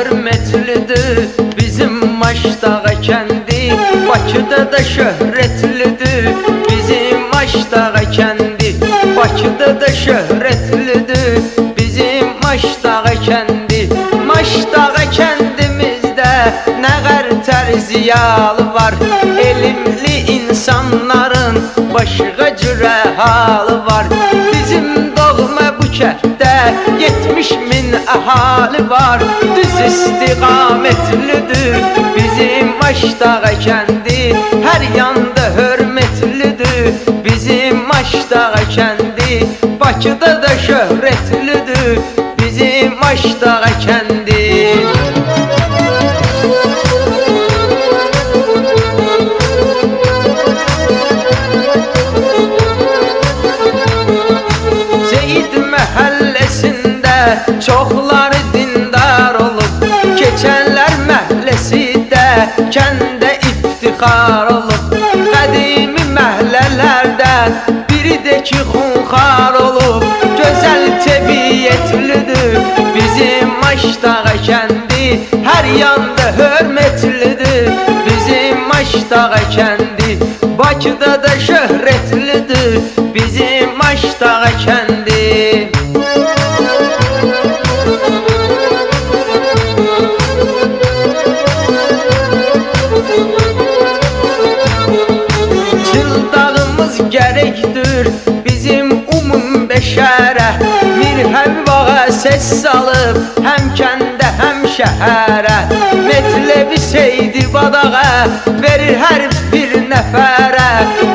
hörmetlidir bizim Maşdağa kendi. Bakıda da şöhretlidir bizim Maşdağa kendi. Bakıda da şöhretlidir bizim Maşdağa kendi. Maşdağa kendimizde ne kadar ziyalı var. Elimli insanların başka cüre halı var. Bizim doğma bu kentde 70 bin ahali var. Düz istikametlidir bizim Maşdağa kendi. Her yanda hürmetlidir bizim Maşdağa kendi. Bakıda da şöhretlidir bizim Maşdağa kendi. Çoxları dindar olub, keçənlər məhləsidə kəndə iftixar olub. Qədimi məhlələrdən biri də ki xunxar olub. Gözəl təbiyyətlidir bizim Maşdağa kəndi. Hər yanda hörmetlidir bizim Maşdağa kəndi. Bakıda da şöhrətlidir bizim Maşdağa kəndi. Gerektir bizim beşərə. Mirhəvağa ses salıb həm kəndə həm şəhərə. Metlebi Seydi Badağa verir hər bir nəfərə.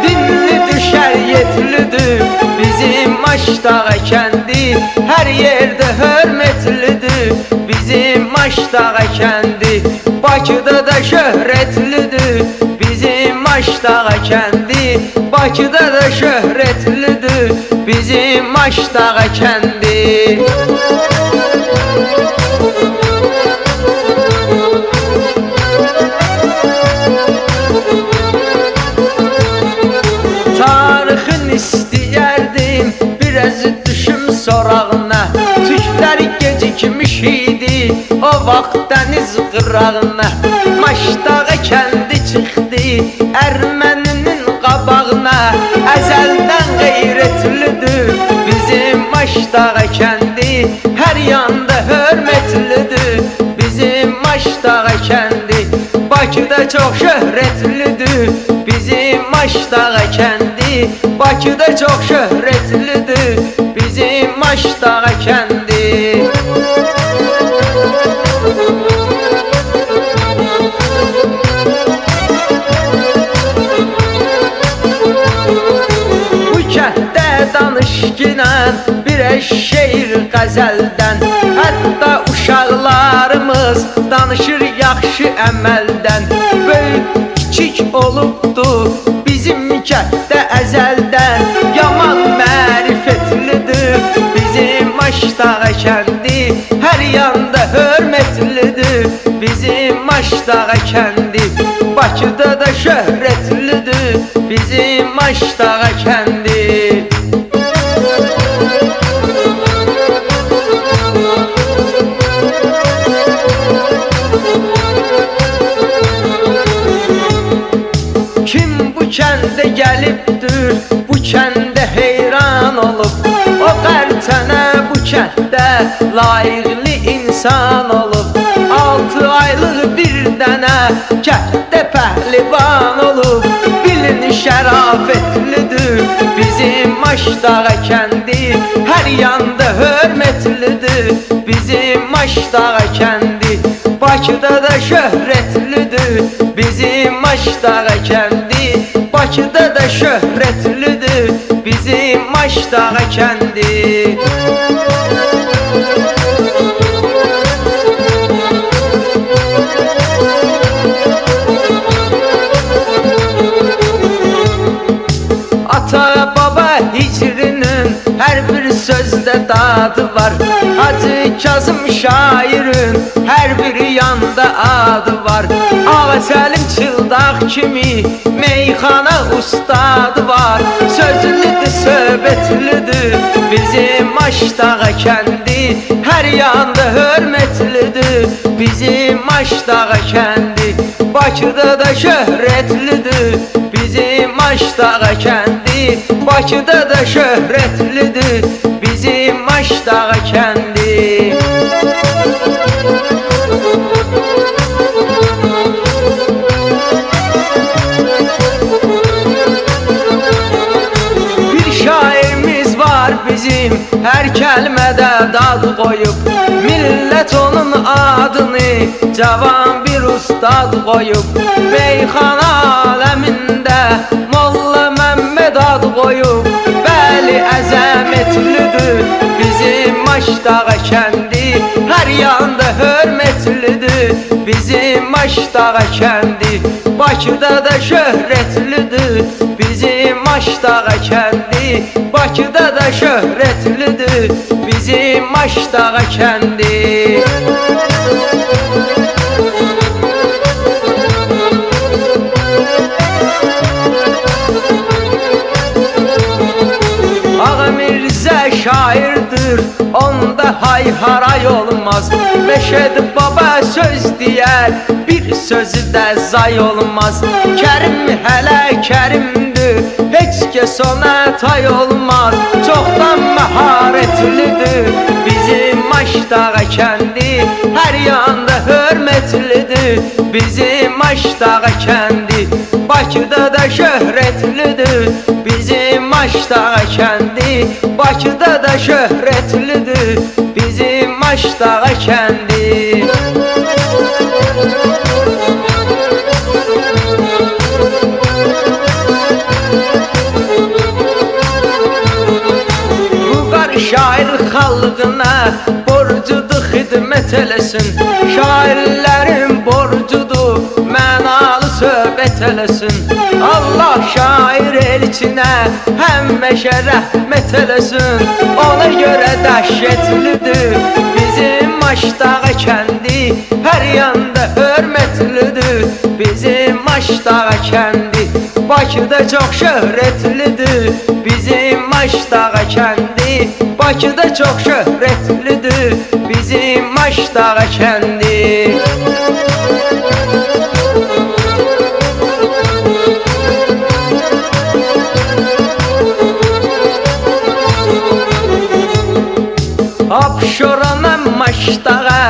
Dinlidir, şəriyyətlidir bizim Maşdağa kəndi. Hər yerdə hörmetlidir bizim Maşdağa kəndi. Bakıda da şöhrətlidir bizim Maşdağa kəndi. Bakıda da şöhrətlidir bizim Maşdağa kəndi. Tarixin istəyərdim biraz düşüm sorağına. Türklər gecikmiş idi o vaxt dəniz qırağına. Maşdağa kəndi çıxdı Erməninin qabağına. Əzəldən qeyrətlidir bizim Maşdağa kəndi. Hər yanda hörmetlidir bizim Maşdağa kəndi. Bakıda çox şöhrətlidir bizim Maşdağa kəndi. Bakıda çox şöhrətlidir bizim Maşdağa kəndi. Danışginən bir şeir qəzəldən. Hətta uşaqlarımız danışır yaxşı əməldən. Böyük kiçik olubdur bizim kənddə əzəldən. Yaman mərifətlidir bizim Maşdağa kəndi. Hər yanda hörmetlidir bizim Maşdağa kəndi. Bakıda da şöhrətlidir bizim Maşdağa kəndi. Kəndə gəlibdir, bu kəndə heyran olub. O qərtənə bu kənddə layiqli insan olub. 6 aylıq bir dənə kənddə pəhlivan olub. Bilin şərafətlidir bizim Maşdağa kəndi. Hər yanda hörmetlidir bizim Maşdağa kəndi. Bakıda da şöhrətlidir bizim Maşdağa kəndi. Bakıda da şöhrətlidir bizim Maşdağa kəndi. Ata baba hicrinin hər bir sözdə dadı var. Hacı Kazım şairin hər bir yanda adı var. Ağa Səlim Çıldaq kimi meyxana ustadı var. Sözlüdür, söhbətlüdür bizim Maşdağa kəndi. Hər yanda hörmetlidir bizim Aşdağa kəndi. Bakıda da şöhrətlidir bizim Aşdağa kəndi. Bakıda da şöhrətlidir bizim Aşdağa kəndi. Bir şairimiz var bizim, her kəlmədə dad qoyub. Millət onun adını cavan bir ustad qoyub. Meyxana aləmində Molla Məmməd ad qoyub. Bəli, əzəmətlidir bizim Aşdağa kəndi. Hər yanda hörmətlidir bizim Aşdağa kəndi. Bakıda da şöhrətlidir bizim Aşdağa kəndi. Bakıda da şöhrətlidir bizim Aşdağa kəndi. Ağa Mirzə şairdir, onda hay-haray olmaz. Məşəd baba söz deyər, bir sözü də zay olmaz. Kərim hələ kərimdir, heç kəs ona tay olmaz. Çoxdan məharətlidir bizim Aşdağa kəndi. Hər yanda hörmətlidir bizim Aşdağa kəndi. Bakıda da şöhrətlidir bizim Aşdağa kəndi. Bakıda da şöhrətlidir bizim Aşdağa kəndi. Şair xalqına borcudur xidmət eləsin. Şairlərin borcudur mənalı söhbət eləsin. Allah şair elçinə həmişə rəhmət eləsin. Ona görə dəhşətlidir bizim Aşdağa kəndi. Hər yanda hörmətlidir bizim Aşdağa kəndi. Bakıda çox şöhrətlidir bizim Aşdağa kəndi. Bakıda çox şöhrətlidir bizim Aşdağa kəndi. Abşeronam Aşdağa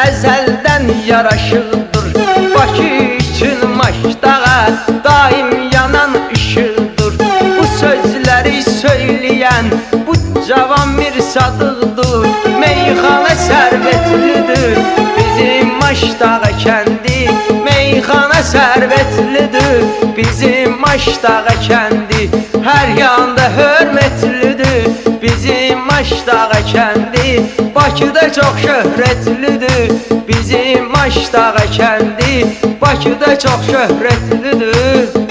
əzəldən yaraşıqdır. Bakı üçün Aşdağa daim yanan işıqdır. Bu sözləri söyləyən bu cavan Mirsadıqdır. Meyxana sərvətlidir bizim Aşdağa kəndi. Meyxana sərvətlidir bizim Aşdağa kəndi. Hər yanda hörmətlidir bizim Aşdağa kəndi. Bakıda çox şöhrətlidir bizim Aşdağa kəndi. Bakıda çox şöhrətlidir